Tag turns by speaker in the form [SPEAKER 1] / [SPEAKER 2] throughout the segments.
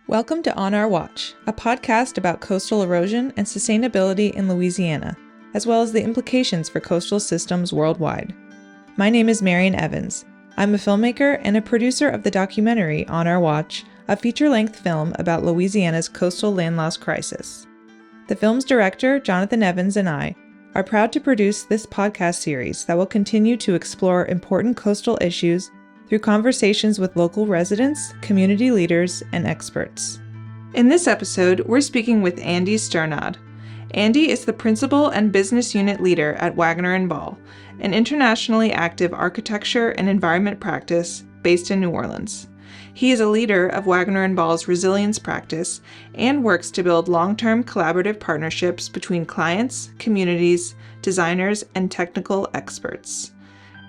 [SPEAKER 1] Welcome to On Our Watch, a podcast about coastal erosion and sustainability in Louisiana, as well as the implications for coastal systems worldwide. My name is Marian Evans. I'm a filmmaker and a producer of the documentary On Our Watch, a feature-length film about Louisiana's coastal land loss crisis. The film's director, Jonathan Evans, and I are proud to produce this podcast series that will continue to explore important coastal issues through conversations with local residents, community leaders, and experts. In this episode, we're speaking with Andy Sternad. Andy is the principal and business unit leader at Waggonner Ball, an internationally active architecture and environment practice based in New Orleans. He is a leader of Waggonner Ball's resilience practice and works to build long-term collaborative partnerships between clients, communities, designers, and technical experts.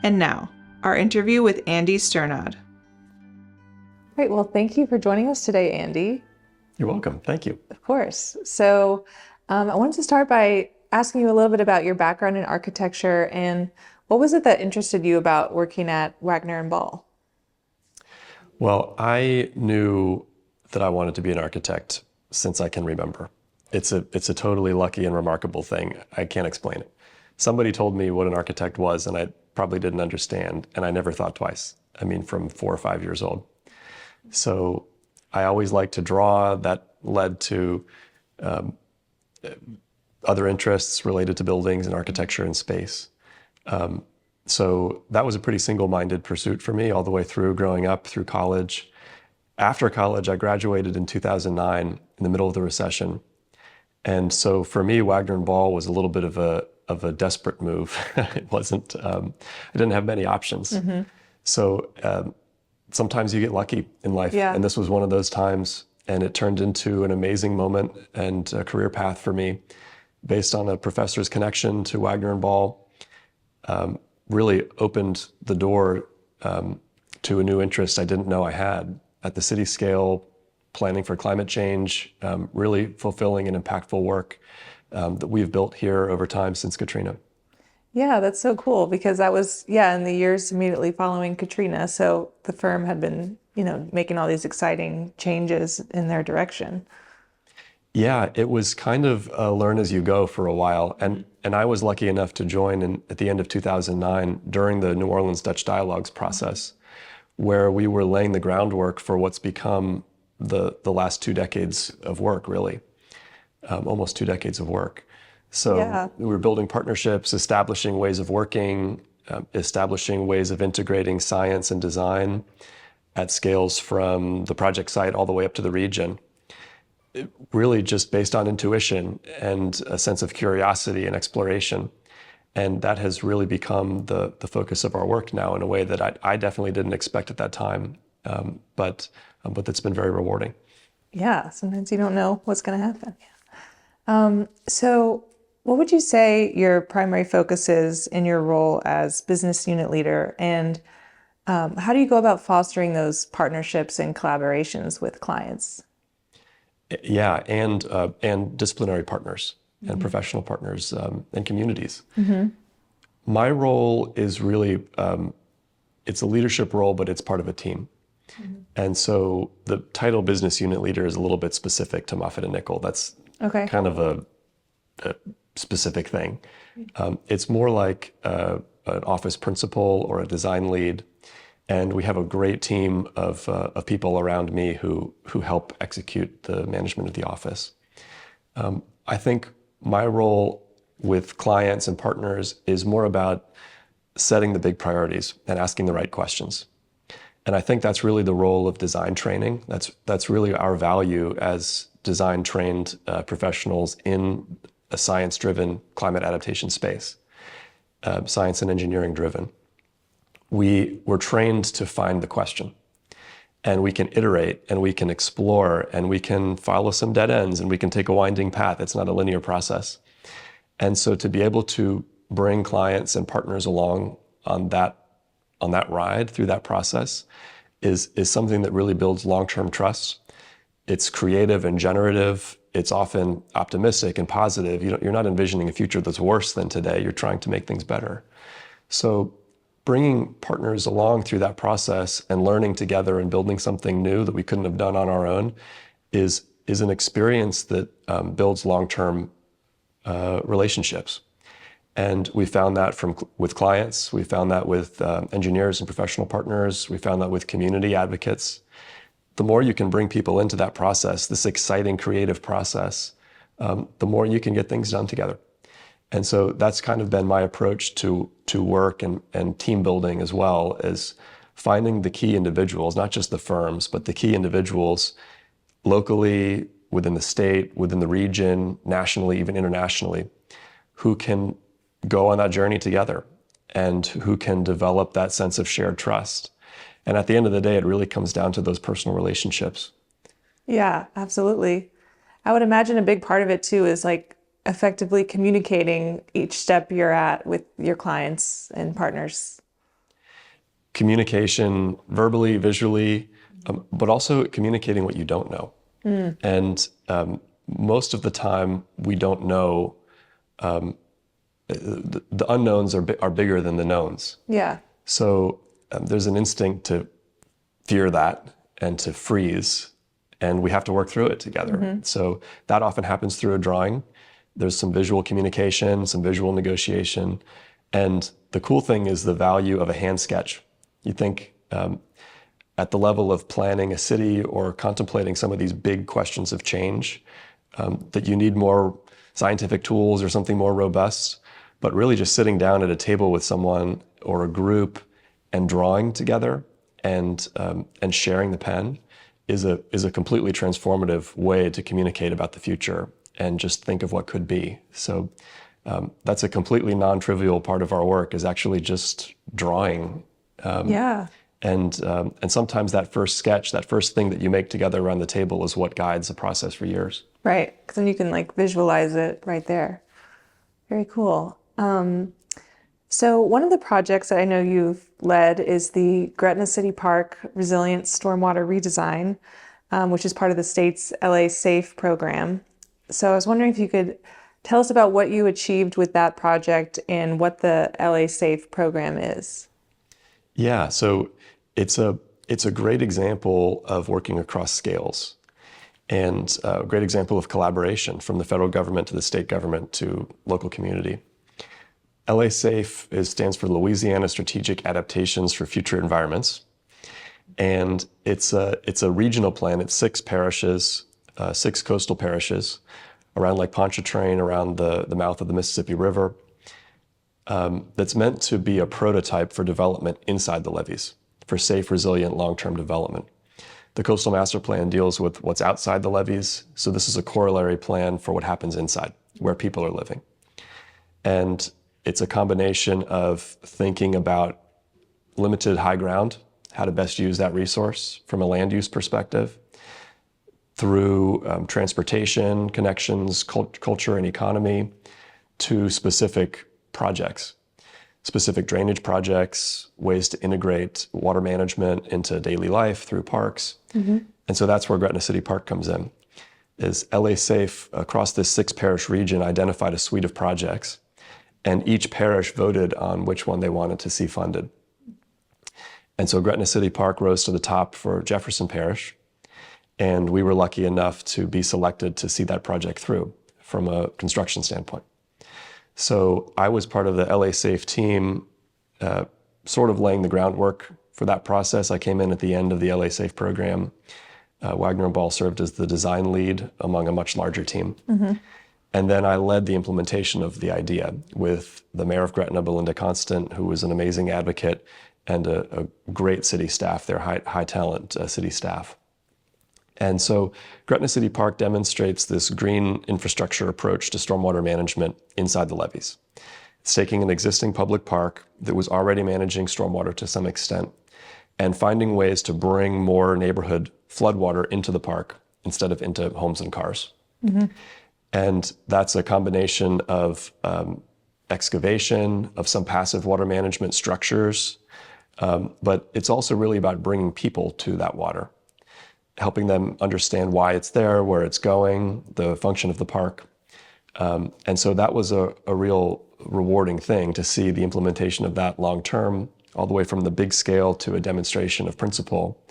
[SPEAKER 1] And now, our interview with Andy Sternad. Great. Well, thank you for joining us today, Andy.
[SPEAKER 2] You're welcome. Thank you.
[SPEAKER 1] Of course. So I wanted to start by asking you a little bit about your background in architecture and what was it that interested you about working at Waggonner Ball?
[SPEAKER 2] Well, I knew that I wanted to be an architect since I can remember. It's a totally lucky and remarkable thing. I can't explain it. Somebody told me what an architect was, and I probably didn't understand, and I never thought twice. I mean, from 4 or 5 years old. So I always liked to draw. That led to other interests related to buildings and architecture and space. So that was a pretty single-minded pursuit for me all the way through growing up, through college. After college, I graduated in 2009 in the middle of the recession. And so for me, Waggonner Ball was a little bit of a desperate move. It wasn't, I didn't have many options. Mm-hmm. So sometimes you get lucky in life. Yeah. And this was one of those times, and it turned into an amazing moment and a career path for me based on a professor's connection to Waggonner Ball. Really opened the door to a new interest I didn't know I had at the city scale, planning for climate change, really fulfilling and impactful work that we've built here over time since Katrina.
[SPEAKER 1] Yeah, that's so cool because that was, in the years immediately following Katrina. So the firm had been, making all these exciting changes in their direction.
[SPEAKER 2] Yeah, it was kind of learn as you go for a while. And I was lucky enough to join at the end of 2009 during the New Orleans Dutch Dialogues process, where we were laying the groundwork for what's become the last 2 decades of work, really. Almost 2 decades of work. So we were building partnerships, establishing ways of working, establishing ways of integrating science and design at scales from the project site all the way up to the region. Really just based on intuition and a sense of curiosity and exploration. And that has really become the focus of our work now in a way that I definitely didn't expect at that time, but that's been very rewarding.
[SPEAKER 1] Yeah, sometimes you don't know what's going to happen. So what would you say your primary focus is in your role as business unit leader, and how do you go about fostering those partnerships and collaborations with clients?
[SPEAKER 2] Yeah, and disciplinary partners and professional partners and communities. Mm-hmm. My role is really, it's a leadership role, but it's part of a team. Mm-hmm. And so the title business unit leader is a little bit specific to Moffitt and Nickel. That's kind of a specific thing. It's more like an office principal or a design lead. And we have a great team of people around me who help execute the management of the office. I think my role with clients and partners is more about setting the big priorities and asking the right questions. And I think that's really the role of design training. That's really our value as design-trained professionals in a science-driven climate adaptation space, science and engineering-driven. We're trained to find the question, and we can iterate, and we can explore, and we can follow some dead ends, and we can take a winding path. It's not a linear process. And so to be able to bring clients and partners along on that ride through that process is something that really builds long-term trust. It's creative and generative. It's often optimistic and positive. You're not envisioning a future that's worse than today. You're trying to make things better. So bringing partners along through that process and learning together and building something new that we couldn't have done on our own is an experience that builds long-term relationships. And we found that with clients, we found that with engineers and professional partners, we found that with community advocates. The more you can bring people into that process, this exciting creative process, the more you can get things done together. And so that's kind of been my approach to work and team building, as well as finding the key individuals, not just the firms, but the key individuals locally, within the state, within the region, nationally, even internationally, who can go on that journey together and who can develop that sense of shared trust. And at the end of the day, it really comes down to those personal relationships.
[SPEAKER 1] Yeah, absolutely. I would imagine a big part of it too is like effectively communicating each step you're at with your clients and partners.
[SPEAKER 2] Communication, verbally, visually, but also communicating what you don't know. And most of the time, we don't know. The unknowns are bigger than the knowns.
[SPEAKER 1] Yeah.
[SPEAKER 2] So there's an instinct to fear that and to freeze, and we have to work through it together. So that often happens through a drawing. There's some visual communication, some visual negotiation. And the cool thing is the value of a hand sketch. You think at the level of planning a city or contemplating some of these big questions of change, that you need more scientific tools or something more robust. But really just sitting down at a table with someone or a group and drawing together and sharing the pen is a completely transformative way to communicate about the future and just think of what could be. So that's a completely non-trivial part of our work, is actually just drawing.
[SPEAKER 1] Yeah.
[SPEAKER 2] And sometimes that first sketch, that first thing that you make together around the table, is what guides the process for years.
[SPEAKER 1] Right. Because then you can like visualize it right there. Very cool. So one of the projects that I know you've led is the Gretna City Park Resilient Stormwater Redesign, which is part of the state's LA Safe program. So I was wondering if you could tell us about what you achieved with that project and what the LA Safe program is.
[SPEAKER 2] Yeah, so it's a great example of working across scales, and a great example of collaboration from the federal government to the state government to local community. LA Safe stands for Louisiana Strategic Adaptations for Future Environments. And it's a regional plan. It's 6 parishes, 6 coastal parishes around Lake Pontchartrain, around the mouth of the Mississippi River, that's meant to be a prototype for development inside the levees, for safe, resilient, long-term development. The Coastal Master Plan deals with what's outside the levees, so this is a corollary plan for what happens inside, where people are living. And it's a combination of thinking about limited high ground, how to best use that resource from a land use perspective, through transportation, connections, culture, and economy, to specific projects, specific drainage projects, ways to integrate water management into daily life through parks. And so that's where Gretna City Park comes in. Is LA Safe, across this 6-parish region, identified a suite of projects, and each parish voted on which one they wanted to see funded. And so Gretna City Park rose to the top for Jefferson Parish, and we were lucky enough to be selected to see that project through from a construction standpoint. So I was part of the LA Safe team, sort of laying the groundwork for that process. I came in at the end of the LA Safe program. Waggonner Ball served as the design lead among a much larger team. And then I led the implementation of the idea with the mayor of Gretna, Belinda Constant, who was an amazing advocate, and a great city staff, their high talent city staff. And so Gretna City Park demonstrates this green infrastructure approach to stormwater management inside the levees. It's taking an existing public park that was already managing stormwater to some extent and finding ways to bring more neighborhood floodwater into the park instead of into homes and cars. And that's a combination of excavation, of some passive water management structures, but it's also really about bringing people to that water, helping them understand why it's there, where it's going, the function of the park. And so that was a real rewarding thing to see the implementation of that long-term, all the way from the big scale to a demonstration of principle.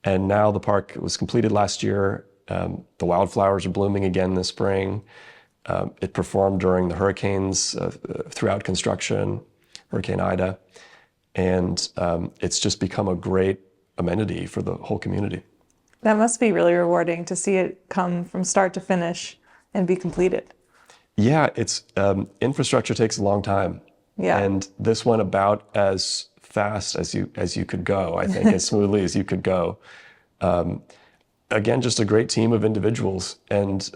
[SPEAKER 2] And now the park was completed last year, The wildflowers are blooming again this spring. It performed during the hurricanes throughout construction, Hurricane Ida, and it's just become a great amenity for the whole community.
[SPEAKER 1] That must be really rewarding to see it come from start to finish and be completed.
[SPEAKER 2] Yeah, it's infrastructure takes a long time.
[SPEAKER 1] Yeah.
[SPEAKER 2] And this went about as fast as you could go, I think, as smoothly as you could go. Again, just a great team of individuals, and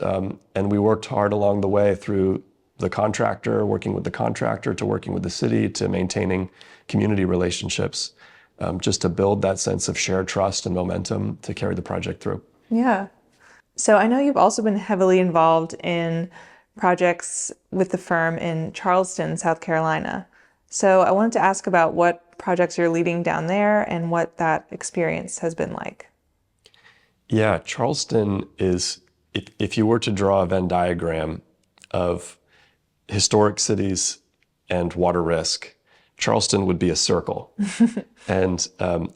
[SPEAKER 2] we worked hard along the way through the contractor, working with the contractor, to working with the city, to maintaining community relationships, just to build that sense of shared trust and momentum to carry the project through.
[SPEAKER 1] Yeah. So I know you've also been heavily involved in projects with the firm in Charleston, South Carolina. So I wanted to ask about what projects you're leading down there and what that experience has been like.
[SPEAKER 2] Yeah, Charleston is, if you were to draw a Venn diagram of historic cities and water risk, Charleston would be a circle. And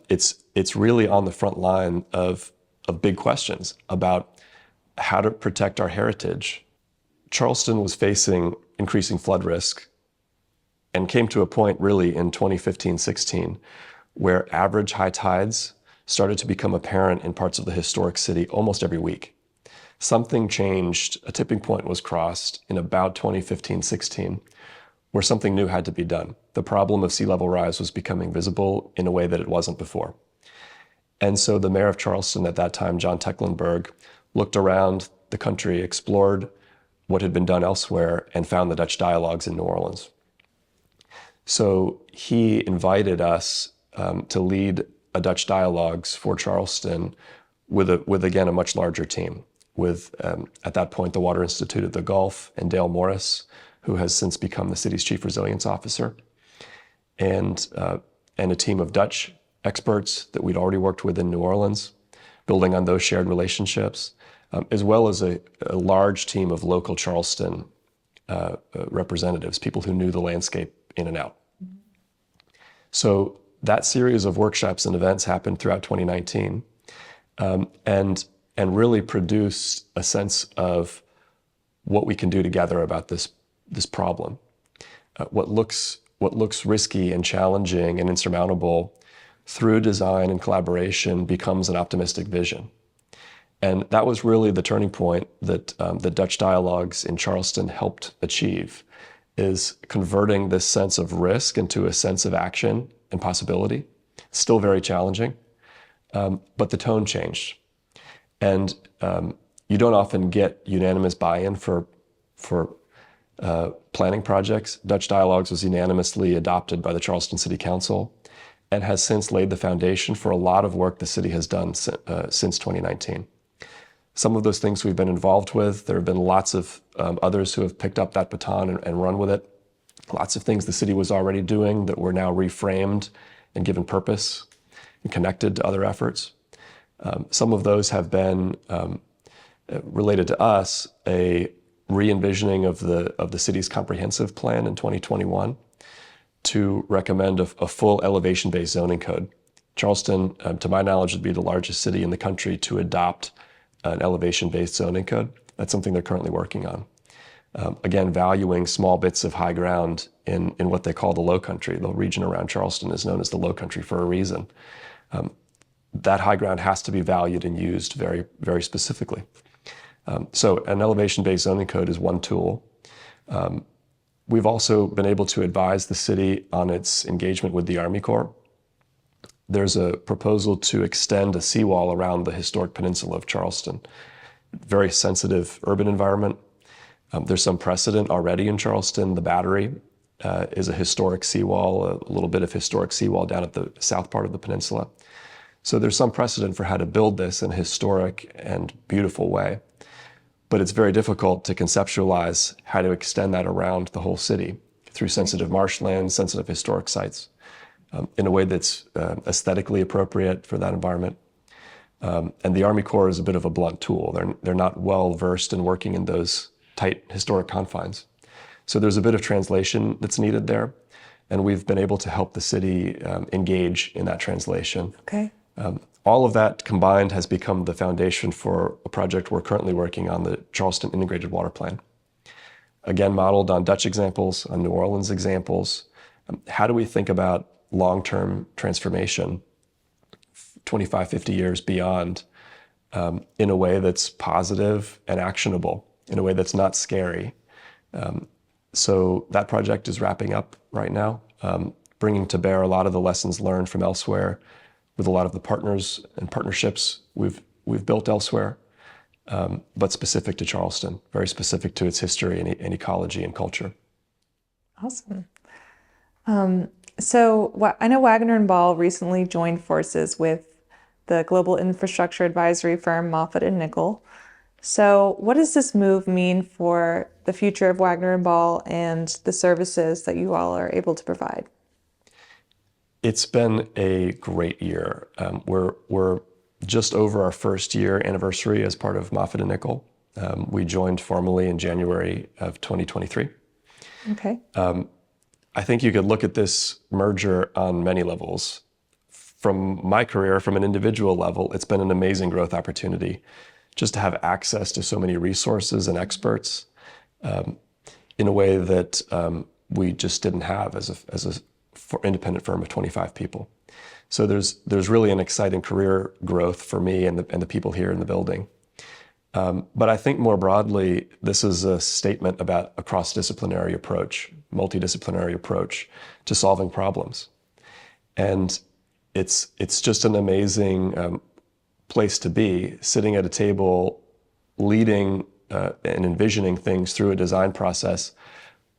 [SPEAKER 2] it's really on the front line of big questions about how to protect our heritage. Charleston was facing increasing flood risk and came to a point really in 2015-16 where average high tides started to become apparent in parts of the historic city almost every week. Something changed, a tipping point was crossed in about 2015-16 where something new had to be done. The problem of sea level rise was becoming visible in a way that it wasn't before. And so the mayor of Charleston at that time, John Tecklenburg, looked around the country, explored what had been done elsewhere, and found the Dutch dialogues in New Orleans. So he invited us to lead a Dutch dialogues for Charleston with again, a much larger team, with, at that point, the Water Institute of the Gulf and Dale Morris, who has since become the city's chief resilience officer, and a team of Dutch experts that we'd already worked with in New Orleans, building on those shared relationships, as well as a large team of local Charleston representatives, people who knew the landscape in and out. So that series of workshops and events happened throughout 2019, and really produced a sense of what we can do together about this problem. What looks risky and challenging and insurmountable through design and collaboration becomes an optimistic vision. And that was really the turning point that the Dutch dialogues in Charleston helped achieve, is converting this sense of risk into a sense of action and possibility. Still very challenging, but the tone changed. And you don't often get unanimous buy-in for planning projects. Dutch dialogues was unanimously adopted by the Charleston City Council and has since laid the foundation for a lot of work the city has done since 2019. Some of those things we've been involved with. There have been lots of others who have picked up that baton and run with it. Lots of things the city was already doing that were now reframed and given purpose and connected to other efforts. Some of those have been related to us, a re-envisioning of the city's comprehensive plan in 2021 to recommend a full elevation-based zoning code. Charleston, to my knowledge, would be the largest city in the country to adopt an elevation-based zoning code. That's something they're currently working on. Again, valuing small bits of high ground in what they call the Low Country. The region around Charleston is known as the Low Country for a reason. That high ground has to be valued and used very, very specifically. So an elevation-based zoning code is one tool. We've also been able to advise the city on its engagement with the Army Corps. There's a proposal to extend a seawall around the historic peninsula of Charleston. Very sensitive urban environment. There's some precedent already in Charleston. The Battery is a historic seawall, a little bit of historic seawall down at the south part of the peninsula. So there's some precedent for how to build this in a historic and beautiful way. But it's very difficult to conceptualize how to extend that around the whole city through sensitive marshland, sensitive historic sites, in a way that's aesthetically appropriate for that environment. And the Army Corps is a bit of a blunt tool. They're not well versed in working in those tight historic confines. So there's a bit of translation that's needed there. And we've been able to help the city engage in that translation.
[SPEAKER 1] Okay.
[SPEAKER 2] All of that combined has become the foundation for a project we're currently working on, the Charleston Integrated Water Plan. Again, modeled on Dutch examples, on New Orleans examples. How do we think about long-term transformation 25, 50 years beyond in a way that's positive and actionable, in a way that's not scary? So that project is wrapping up right now, bringing to bear a lot of the lessons learned from elsewhere with a lot of the partners and partnerships we've built elsewhere, but specific to Charleston, very specific to its history and ecology and culture.
[SPEAKER 1] Awesome. So I know Waggonner Ball recently joined forces with the global infrastructure advisory firm Moffett and Nichol. So what does this move mean for the future of Waggonner Ball and the services that you all are able to provide?
[SPEAKER 2] It's been a great year. We're just over our first year anniversary as part of Moffett and Nichol. We joined formally in January of 2023.
[SPEAKER 1] Okay.
[SPEAKER 2] I think you could look at this merger on many levels. From my career, from an individual level, it's been an amazing growth opportunity just to have access to so many resources and experts in a way that we just didn't have as a independent firm of 25 people. So there's really an exciting career growth for me and the people here in the building. But I think more broadly, this is a statement about a cross-disciplinary approach, multidisciplinary approach to solving problems. And it's just an amazing place to be, sitting at a table, leading and envisioning things through a design process,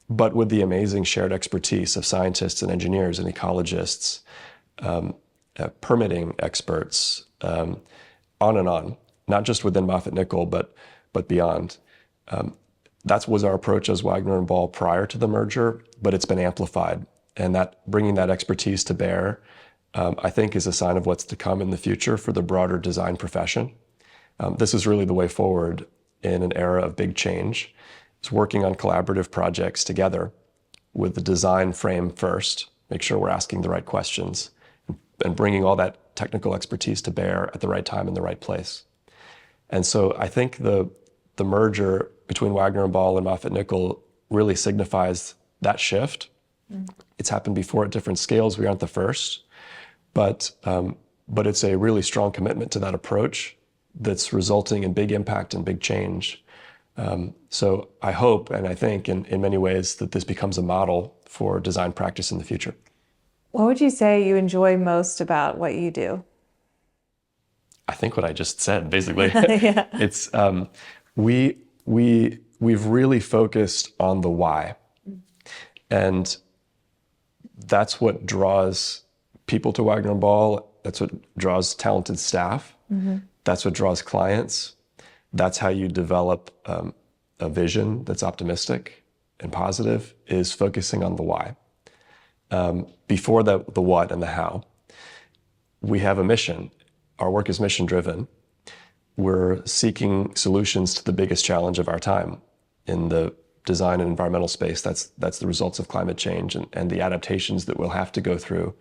[SPEAKER 2] but with the amazing shared expertise of scientists and engineers and ecologists, permitting experts, on and on, not just within Moffett Nichol, but beyond. That was our approach as Waggonner Ball prior to the merger, but it's been amplified. And that bringing that expertise to bear, I think, is a sign of what's to come in the future for the broader design profession. This is really the way forward in an era of big change. It's working on collaborative projects together with the design frame first, make sure we're asking the right questions, and bringing all that technical expertise to bear at the right time in the right place. And so I think the merger between Waggonner Ball and Moffett Nichol really signifies that shift. It's happened before at different scales. We aren't the first, but it's a really strong commitment to that approach that's resulting in big impact and big change. So I hope, and I think in many ways, that this becomes a model for design practice in the future.
[SPEAKER 1] What would you say you enjoy most about what you do?
[SPEAKER 2] I think what I just said, basically.
[SPEAKER 1] Yeah.
[SPEAKER 2] It's we've really focused on the why, and that's what draws people to Waggonner Ball. That's what draws talented staff. Mm-hmm. That's what draws clients. That's how you develop a vision that's optimistic and positive, is focusing on the why. Before the what and the how. We have a mission. Our work is mission driven. We're seeking solutions to the biggest challenge of our time in the design and environmental space. That's the results of climate change and the adaptations that we'll have to go through.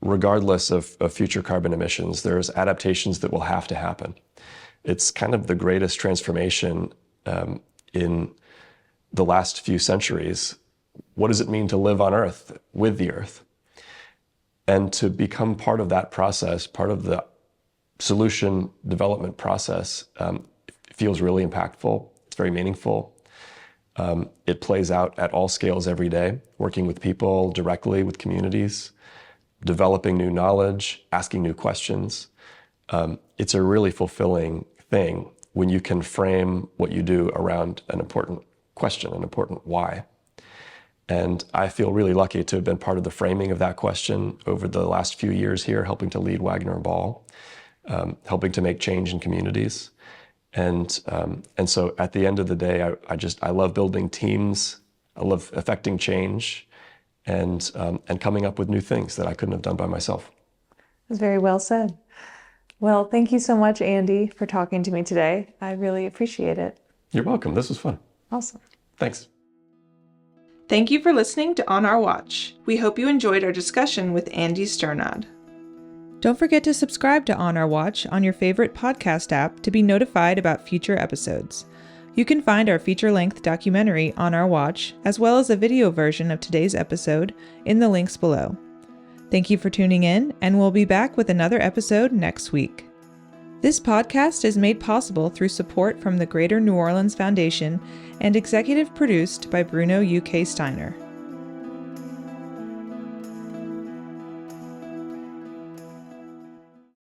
[SPEAKER 2] Regardless of future carbon emissions, there's adaptations that will have to happen. It's kind of the greatest transformation in the last few centuries. What does it mean to live on Earth, with the Earth? And to become part of that process, part of the solution development process, feels really impactful. It's very meaningful. It plays out at all scales every day, working with people directly, with communities, developing new knowledge, asking new questions. It's a really fulfilling thing when you can frame what you do around an important question, an important why. And I feel really lucky to have been part of the framing of that question over the last few years here, helping to lead Waggonner Ball, helping to make change in communities. And so at the end of the day, I love building teams. I love affecting change and coming up with new things that I couldn't have done by myself.
[SPEAKER 1] That's very well said. Well, thank you so much, Andy, for talking to me today. I really appreciate it.
[SPEAKER 2] You're welcome. This was fun.
[SPEAKER 1] Awesome.
[SPEAKER 2] Thanks.
[SPEAKER 1] Thank you for listening to On Our Watch. We hope you enjoyed our discussion with Andy Sternad. Don't forget to subscribe to On Our Watch on your favorite podcast app to be notified about future episodes. You can find our feature-length documentary On Our Watch, as well as a video version of today's episode, in the links below. Thank you for tuning in, and we'll be back with another episode next week. This podcast is made possible through support from the Greater New Orleans Foundation and executive produced by Bruno UK Steiner.